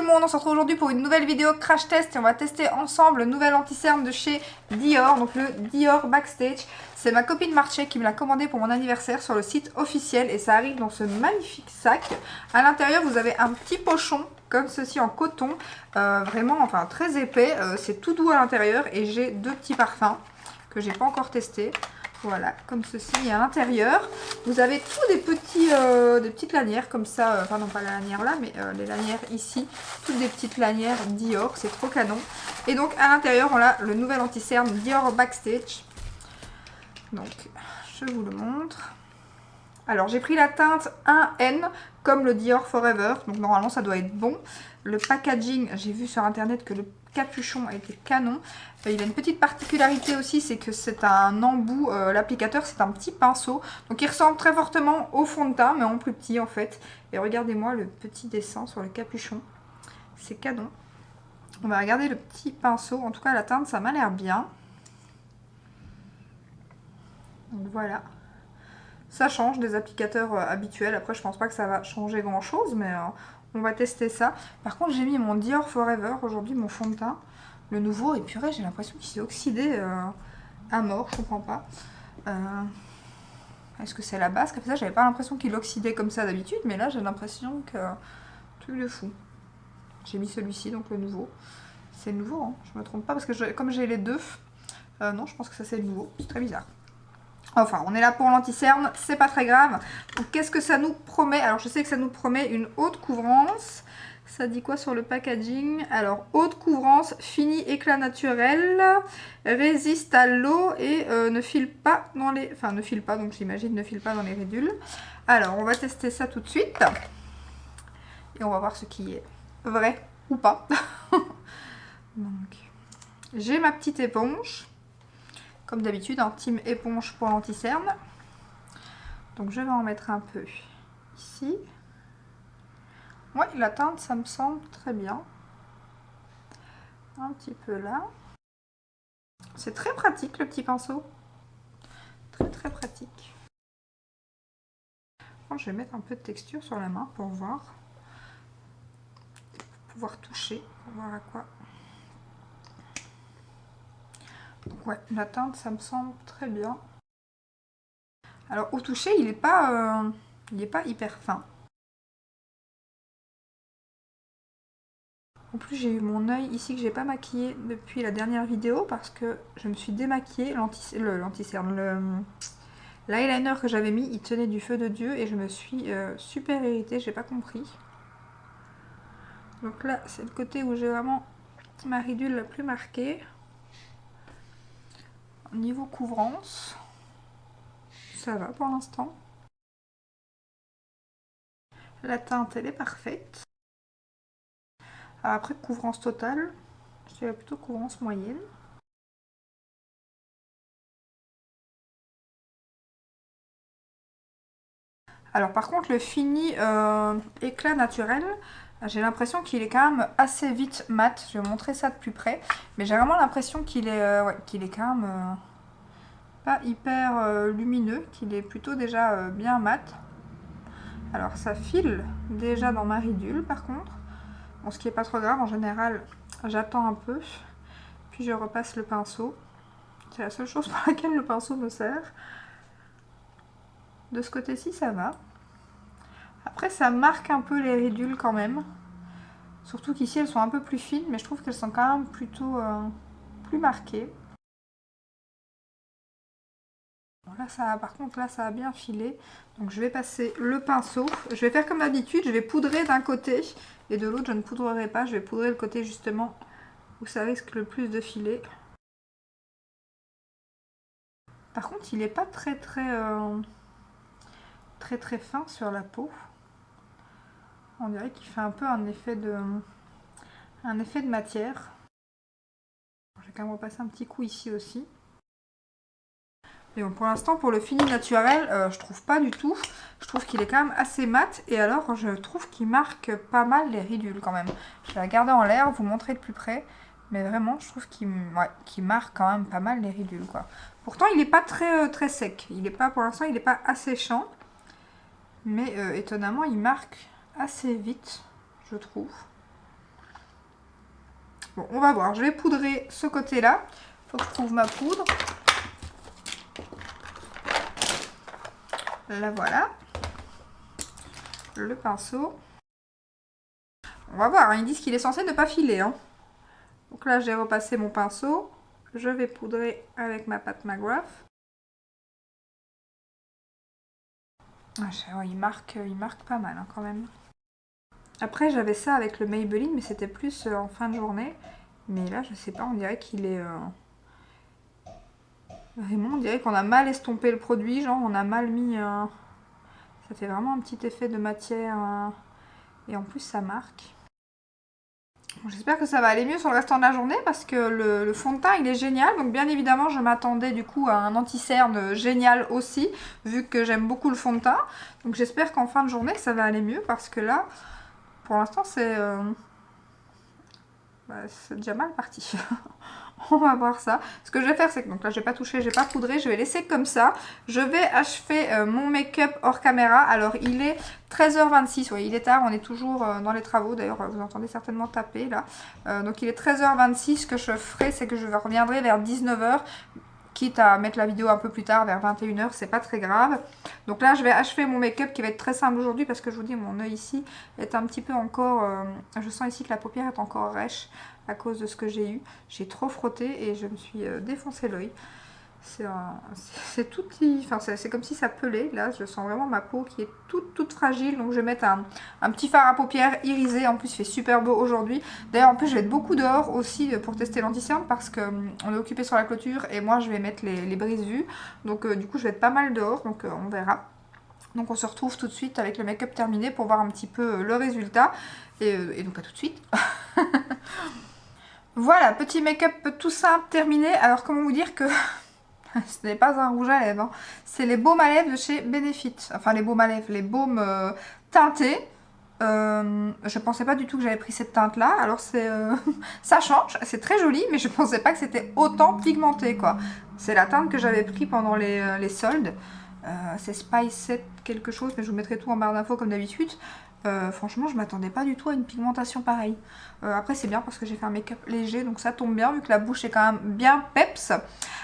le monde, on se retrouve aujourd'hui pour une nouvelle vidéo crash test et on va tester ensemble le nouvel anti-cerne de chez Dior, donc le Dior Backstage. C'est ma copine Marché qui me l'a commandé pour mon anniversaire sur le site officiel et ça arrive dans ce magnifique sac. À l'intérieur vous avez un petit pochon comme ceci en coton, vraiment enfin très épais, c'est tout doux à l'intérieur et j'ai deux petits parfums que j'ai pas encore testés. Voilà, comme ceci. Et à l'intérieur, vous avez tous des petites lanières comme ça. Enfin, non, pas la lanière là, mais les lanières ici. Toutes des petites lanières Dior. C'est trop canon. Et donc, à l'intérieur, on a le nouvel anti-cerne Dior Backstage. Donc, je vous le montre. Alors, j'ai pris la teinte 1N comme le Dior Forever. Donc, normalement, ça doit être bon. Le packaging, j'ai vu sur internet que le capuchon a été canon. Il a une petite particularité aussi, c'est que c'est un embout. L'applicateur, c'est un petit pinceau. Donc, il ressemble très fortement au fond de teint, mais en plus petit en fait. Et regardez-moi le petit dessin sur le capuchon. C'est canon. On va regarder le petit pinceau. En tout cas, la teinte, ça m'a l'air bien. Donc, voilà. Ça change des applicateurs habituels. Après, je pense pas que ça va changer grand chose, mais on va tester ça. Par contre, j'ai mis mon Dior Forever aujourd'hui, mon fond de teint, le nouveau. Et purée, j'ai l'impression qu'il s'est oxydé à mort. Je comprends pas. Est-ce que c'est la base? Comme ça, j'avais pas l'impression qu'il oxydait comme ça d'habitude, mais là, j'ai l'impression que truc de fou. J'ai mis celui-ci, donc le nouveau. C'est le nouveau, hein. Je me trompe pas parce que comme j'ai les deux, non, je pense que ça c'est le nouveau. C'est très bizarre. Enfin, on est là pour l'anti-cerne, c'est pas très grave. Donc, qu'est-ce que ça nous promet? Alors, je sais que ça nous promet une haute couvrance. Ça dit quoi sur le packaging? Alors, haute couvrance, fini éclat naturel, résiste à l'eau et ne file pas dans les... Enfin, ne file pas, donc j'imagine ne file pas dans les ridules. Alors, on va tester ça tout de suite. Et on va voir ce qui est vrai ou pas. Donc, j'ai ma petite éponge. Comme d'habitude, un team éponge pour l'anti-cerne. Donc je vais en mettre un peu ici. Ouais, la teinte, ça me semble très bien. Un petit peu là. C'est très pratique le petit pinceau. Très très pratique. Bon, je vais mettre un peu de texture sur la main pour voir. Pour pouvoir toucher, pour voir à quoi. Donc ouais, la teinte, ça me semble très bien. Alors au toucher, il n'est pas hyper fin. En plus, j'ai eu mon œil ici que j'ai pas maquillé depuis la dernière vidéo parce que je me suis démaquillée. L'eyeliner que j'avais mis, il tenait du feu de Dieu et je me suis super irritée, j'ai pas compris. Donc là, c'est le côté où j'ai vraiment ma ridule la plus marquée. Niveau couvrance, ça va pour l'instant. La teinte, elle est parfaite. Alors après, couvrance totale, je dirais plutôt couvrance moyenne. Alors par contre, le fini éclat naturel, j'ai l'impression qu'il est quand même assez vite mat. Je vais vous montrer ça de plus près. Mais j'ai vraiment l'impression qu'il est, quand même pas hyper lumineux, qu'il est plutôt déjà bien mat. Alors ça file déjà dans ma ridule par contre. Bon, ce qui est pas trop grave, en général, j'attends un peu. Puis je repasse le pinceau. C'est la seule chose pour laquelle le pinceau me sert. De ce côté-ci, ça va. Après, ça marque un peu les ridules quand même. Surtout qu'ici, elles sont un peu plus fines, mais je trouve qu'elles sont quand même plutôt plus marquées. Bon, là, par contre, là, ça a bien filé. Donc, je vais passer le pinceau. Je vais faire comme d'habitude, je vais poudrer d'un côté. Et de l'autre, je ne poudrerai pas. Je vais poudrer le côté, justement, où ça risque le plus de filer. Par contre, il n'est pas très fin sur la peau. On dirait qu'il fait un peu un effet de matière. Je vais quand même repasser un petit coup ici aussi. Et bon, pour l'instant, pour le fini naturel, je trouve pas du tout. Je trouve qu'il est quand même assez mat. Et alors, je trouve qu'il marque pas mal les ridules quand même. Je vais la garder en l'air, vous montrer de plus près. Mais vraiment, je trouve qu'il marque quand même pas mal les ridules, quoi. Pourtant, il n'est pas très sec. Pour l'instant, il n'est pas asséchant. Mais étonnamment, il marque assez vite, je trouve. Bon, on va voir. Je vais poudrer ce côté-là. Il faut que je trouve ma poudre. Là, voilà. Le pinceau. On va voir, hein, ils disent qu'il est censé ne pas filer. Hein. Donc là, j'ai repassé mon pinceau. Je vais poudrer avec ma pâte McGrath. Ah, ouais, il marque pas mal hein, quand même. Après, j'avais ça avec le Maybelline, mais c'était plus en fin de journée. Mais là, je sais pas, on dirait qu'il est... Vraiment, on dirait qu'on a mal estompé le produit. Genre, on a mal mis... Ça fait vraiment un petit effet de matière. Et en plus, ça marque. J'espère que ça va aller mieux sur le restant de la journée parce que le fond de teint il est génial. Donc bien évidemment je m'attendais du coup à un anti-cerne génial aussi vu que j'aime beaucoup le fond de teint. Donc j'espère qu'en fin de journée ça va aller mieux parce que là pour l'instant c'est déjà mal parti. On va voir ça. Ce que je vais faire, c'est que donc là, j'ai pas touché, j'ai pas poudré, je vais laisser comme ça. Je vais achever mon make-up hors caméra. Alors, il est 13h26. Oui, il est tard, on est toujours dans les travaux. D'ailleurs, vous entendez certainement taper là. Donc, il est 13h26. Ce que je ferai, c'est que je reviendrai vers 19h. Quitte à mettre la vidéo un peu plus tard, vers 21h, c'est pas très grave. Donc là, je vais achever mon make-up qui va être très simple aujourd'hui parce que je vous dis, mon œil ici est un petit peu encore... je sens ici que la paupière est encore rêche à cause de ce que j'ai eu. J'ai trop frotté et je me suis défoncé l'œil. C'est tout petit, enfin c'est comme si ça pelait. Là, je sens vraiment ma peau qui est toute fragile. Donc je vais mettre un petit fard à paupières irisé. En plus, il fait super beau aujourd'hui. D'ailleurs, en plus, je vais être beaucoup dehors aussi pour tester l'anti-cerne parce qu'on est occupé sur la clôture et moi, je vais mettre les brises-vues. Donc du coup, je vais être pas mal dehors. Donc on verra. Donc on se retrouve tout de suite avec le make-up terminé pour voir un petit peu le résultat. Et donc à tout de suite. Voilà, petit make-up tout simple terminé. Alors comment vous dire que ce n'est pas un rouge à lèvres, hein. C'est les baumes à lèvres de chez Benefit. Enfin les baumes à lèvres, les baumes teintés. Je pensais pas du tout que j'avais pris cette teinte là. Alors c'est ça change, c'est très joli, mais je pensais pas que c'était autant pigmenté quoi. C'est la teinte que j'avais pris pendant les soldes. C'est Spice quelque chose, mais je vous mettrai tout en barre d'infos comme d'habitude. Franchement, je m'attendais pas du tout à une pigmentation pareille. Après, c'est bien parce que j'ai fait un make-up léger, donc ça tombe bien vu que la bouche est quand même bien peps.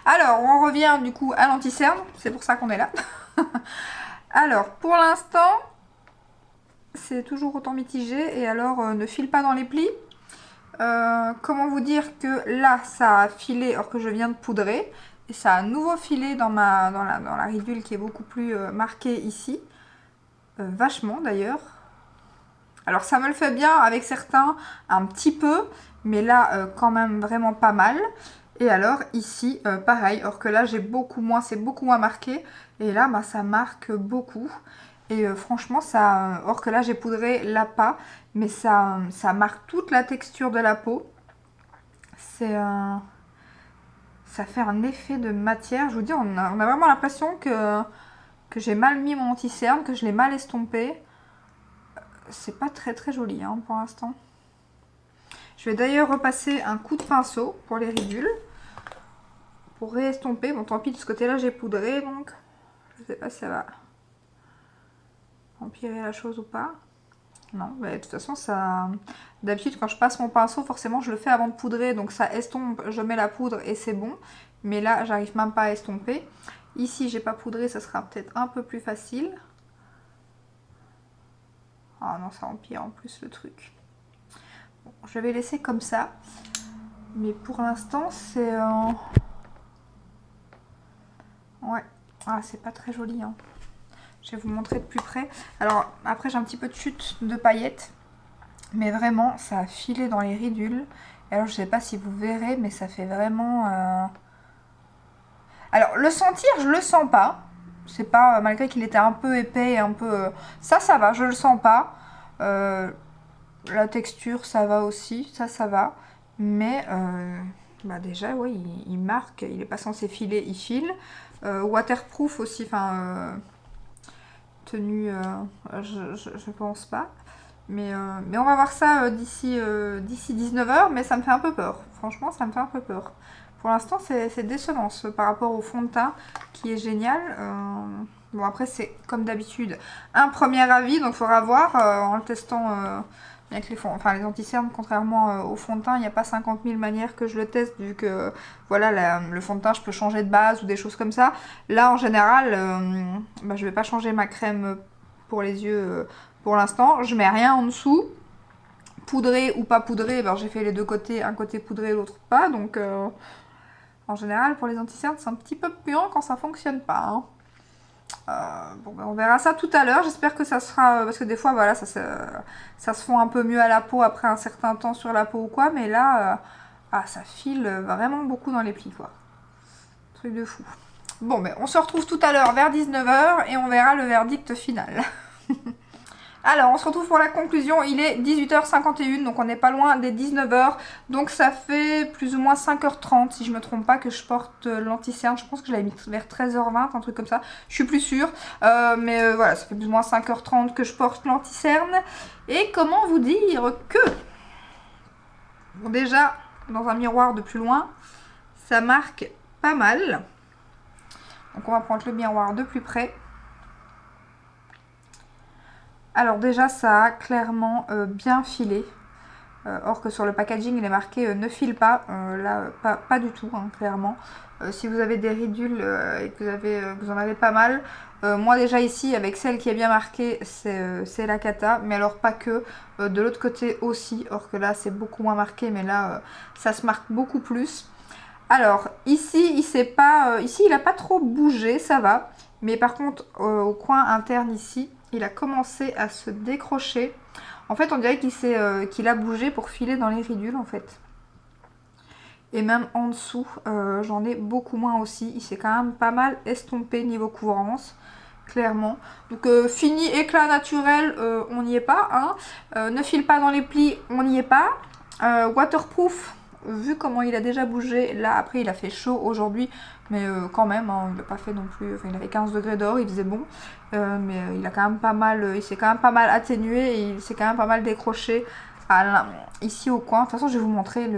Alors, on revient du coup à l'anti-cerne, c'est pour ça qu'on est là. Alors, pour l'instant, c'est toujours autant mitigé et alors ne file pas dans les plis. Comment vous dire que là, ça a filé alors que je viens de poudrer. Et ça a à nouveau filé dans la ridule qui est beaucoup plus marquée ici. Vachement d'ailleurs. Alors ça me le fait bien avec certains un petit peu, mais là quand même vraiment pas mal. Et alors ici pareil, or que là j'ai beaucoup moins, c'est beaucoup moins marqué. Et là bah, ça marque beaucoup. Et franchement ça, or que là j'ai poudré là pas, mais ça marque toute la texture de la peau. C'est ça fait un effet de matière. Je vous dis, on a vraiment l'impression que j'ai mal mis mon anti-cerne, que je l'ai mal estompé. C'est pas très joli hein, pour l'instant. Je vais d'ailleurs repasser un coup de pinceau pour les ridules. Pour réestomper. Bon, tant pis, de ce côté-là, j'ai poudré, donc je sais pas si ça va empirer la chose ou pas. Non, mais de toute façon, ça... D'habitude, quand je passe mon pinceau, forcément, je le fais avant de poudrer, donc ça estompe, je mets la poudre et c'est bon. Mais là, j'arrive même pas à estomper. Ici, j'ai pas poudré, ça sera peut-être un peu plus facile. Ah non, ça empire en plus le truc. Bon, je vais laisser comme ça. Mais pour l'instant, c'est... Ouais. Ah, c'est pas très joli, hein. Je vais vous montrer de plus près. Alors, après, j'ai un petit peu de chute de paillettes. Mais vraiment, ça a filé dans les ridules. Et alors, je sais pas si vous verrez, mais ça fait vraiment... Alors, le sentir, je le sens pas. C'est pas... Malgré qu'il était un peu épais et un peu... Ça va, je le sens pas. La texture, ça va aussi. Ça va. Mais... Bah déjà, oui, il marque. Il est pas censé filer, il file. Waterproof aussi, enfin... tenue, je pense pas. Mais on va voir ça d'ici 19h, mais ça me fait un peu peur. Franchement, ça me fait un peu peur. Pour l'instant, c'est décevant par rapport au fond de teint qui est génial. Bon, après, c'est comme d'habitude un premier avis, donc il faudra voir en le testant Bien que les anti-cernes, contrairement au fond de teint, il n'y a pas 50 000 manières que je le teste, vu que voilà, le fond de teint, je peux changer de base ou des choses comme ça. Là, en général, je vais pas changer ma crème pour les yeux pour l'instant. Je mets rien en dessous. Poudré ou pas poudré, j'ai fait les deux côtés, un côté poudré, l'autre pas. Donc, en général, pour les anti-cernes, c'est un petit peu puant quand ça fonctionne pas. Hein. On verra ça tout à l'heure. J'espère que ça sera... Parce que des fois, voilà, ça se fond un peu mieux à la peau après un certain temps sur la peau ou quoi. Mais là, ça file vraiment beaucoup dans les plis, quoi. Truc de fou. Bon, on se retrouve tout à l'heure vers 19 h et on verra le verdict final. Alors, on se retrouve pour la conclusion. Il est 18h51, donc on n'est pas loin des 19 h. Donc ça fait plus ou moins 5h30, si je me trompe pas, que je porte l'anti-cerne. Je pense que je l'avais mis vers 13h20, un truc comme ça. Je suis plus sûre. Mais voilà, ça fait plus ou moins 5h30 que je porte l'anti-cerne. Et comment vous dire que... Bon, déjà, dans un miroir de plus loin, ça marque pas mal. Donc on va prendre le miroir de plus près. Alors déjà, ça a clairement bien filé. Or que sur le packaging, il est marqué ne file pas. Là, pas du tout, hein, clairement. Si vous avez des ridules et que vous en avez pas mal, moi déjà ici, avec celle qui est bien marquée, c'est la Cata. Mais alors pas que. De l'autre côté aussi. Or que là, c'est beaucoup moins marqué. Mais là, ça se marque beaucoup plus. Alors, ici, il n'a pas trop bougé, ça va. Mais par contre, au coin interne ici, il a commencé à se décrocher. En fait, on dirait qu'il a bougé pour filer dans les ridules, en fait. Et même en dessous, j'en ai beaucoup moins aussi. Il s'est quand même pas mal estompé niveau couvrance, clairement. Donc, fini, éclat naturel, on n'y est pas. Hein. Ne file pas dans les plis, on n'y est pas. Waterproof, vu comment il a déjà bougé, là, après, il a fait chaud aujourd'hui. Mais quand même, hein, il n'a pas fait non plus... Enfin, il avait 15 degrés dehors, il faisait bon. Mais il a quand même pas mal... il s'est quand même pas mal atténué et il s'est quand même pas mal décroché ici au coin. De toute façon, je vais vous montrer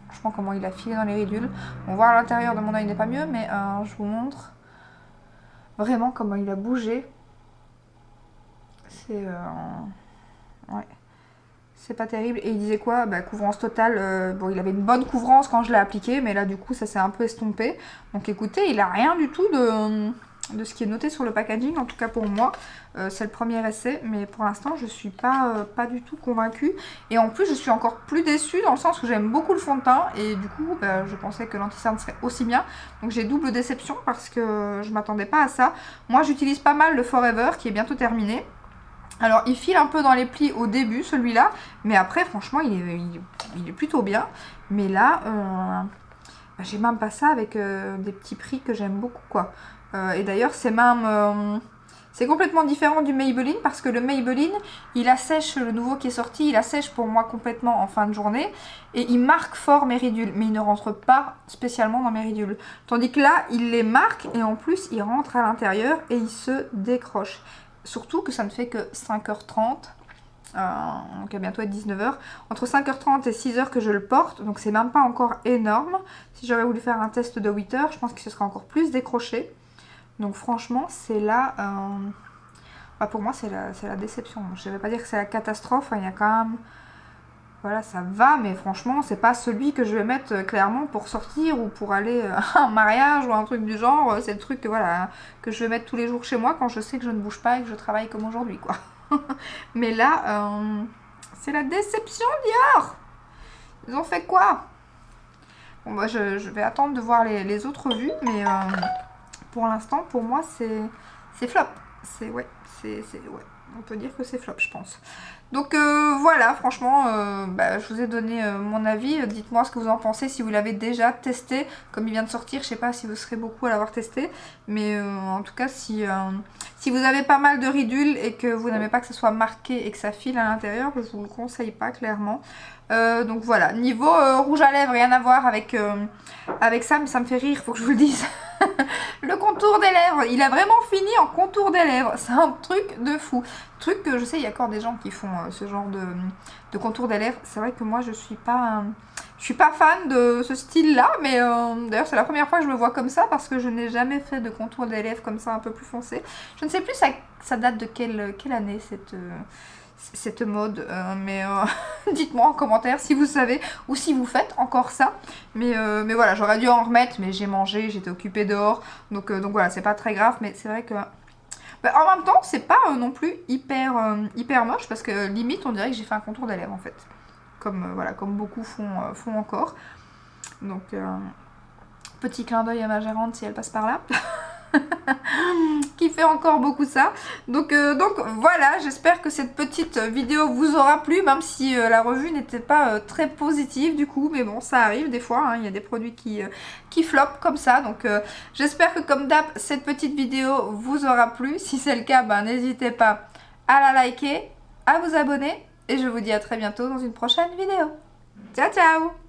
franchement comment il a filé dans les ridules. On voit à l'intérieur de mon œil n'est pas mieux, mais je vous montre vraiment comment il a bougé. C'est... ouais. C'est pas terrible. Et il disait quoi? Couvrance totale. Bon, il avait une bonne couvrance quand je l'ai appliqué, mais là, du coup, ça s'est un peu estompé. Donc, écoutez, il a rien du tout de ce qui est noté sur le packaging, en tout cas pour moi. C'est le premier essai, mais pour l'instant, je suis pas du tout convaincue. Et en plus, je suis encore plus déçue dans le sens où j'aime beaucoup le fond de teint. Et du coup, je pensais que l'anti-cerne serait aussi bien. Donc, j'ai double déception parce que je m'attendais pas à ça. Moi, j'utilise pas mal le Forever qui est bientôt terminé. Alors, il file un peu dans les plis au début, celui-là. Mais après, franchement, il est plutôt bien. Mais là, j'ai même pas ça avec des petits prix que j'aime beaucoup, quoi. Et d'ailleurs, c'est même... c'est complètement différent du Maybelline parce que le Maybelline, il assèche, le nouveau qui est sorti, il assèche pour moi complètement en fin de journée. Et il marque fort mes ridules, mais il ne rentre pas spécialement dans mes ridules. Tandis que là, il les marque et en plus, il rentre à l'intérieur et il se décroche. Surtout que ça ne fait que 5h30, donc il va bientôt être 19 h. Entre 5h30 et 6 h que je le porte, donc c'est même pas encore énorme. Si j'aurais voulu faire un test de 8 h, je pense qu'il se serait encore plus décroché. Donc franchement, c'est là, pour moi c'est la déception. Je ne vais pas dire que c'est la catastrophe, il y a quand même... Voilà, ça va, mais franchement, c'est pas celui que je vais mettre clairement pour sortir ou pour aller à un mariage ou un truc du genre. C'est le truc que je vais mettre tous les jours chez moi quand je sais que je ne bouge pas et que je travaille comme aujourd'hui, quoi. Mais là, c'est la déception Dior. Ils ont fait quoi? Bon, moi, je vais attendre de voir les autres vues, mais pour l'instant, pour moi, c'est flop. Ouais. On peut dire que c'est flop, je pense. Donc voilà, franchement, je vous ai donné mon avis. Dites-moi ce que vous en pensez, si vous l'avez déjà testé. Comme il vient de sortir, je sais pas si vous serez beaucoup à l'avoir testé. Mais en tout cas, si vous avez pas mal de ridules et que vous n'aimez pas que ça soit marqué et que ça file à l'intérieur, je vous le conseille pas, clairement. Donc voilà, niveau rouge à lèvres, rien à voir avec ça, mais ça me fait rire, faut que je vous le dise. Le contour des lèvres, il a vraiment fini en contour des lèvres, c'est un truc de fou. Truc que je sais, il y a encore des gens qui font ce genre de contour des lèvres. C'est vrai que moi je suis pas fan de ce style là, mais d'ailleurs c'est la première fois que je me vois comme ça parce que je n'ai jamais fait de contour des lèvres comme ça un peu plus foncé. Je ne sais plus ça date de quelle année cette mode, mais dites-moi en commentaire si vous savez ou si vous faites encore ça. Mais voilà, j'aurais dû en remettre, mais j'ai mangé, j'étais occupée dehors, donc voilà, c'est pas très grave, mais c'est vrai que... Bah, en même temps, c'est pas non plus hyper moche, parce que limite, on dirait que j'ai fait un contour des lèvres en fait. Comme, voilà, comme beaucoup font encore. Donc, petit clin d'œil à ma gérante si elle passe par là. Qui fait encore beaucoup ça. Donc voilà, j'espère que cette petite vidéo vous aura plu, même si la revue n'était pas très positive du coup, mais bon, ça arrive des fois, hein, il y a des produits qui flopent comme ça, donc j'espère que comme d'hab, cette petite vidéo vous aura plu. Si c'est le cas, ben, n'hésitez pas à la liker, à vous abonner, et je vous dis à très bientôt dans une prochaine vidéo. Ciao ciao!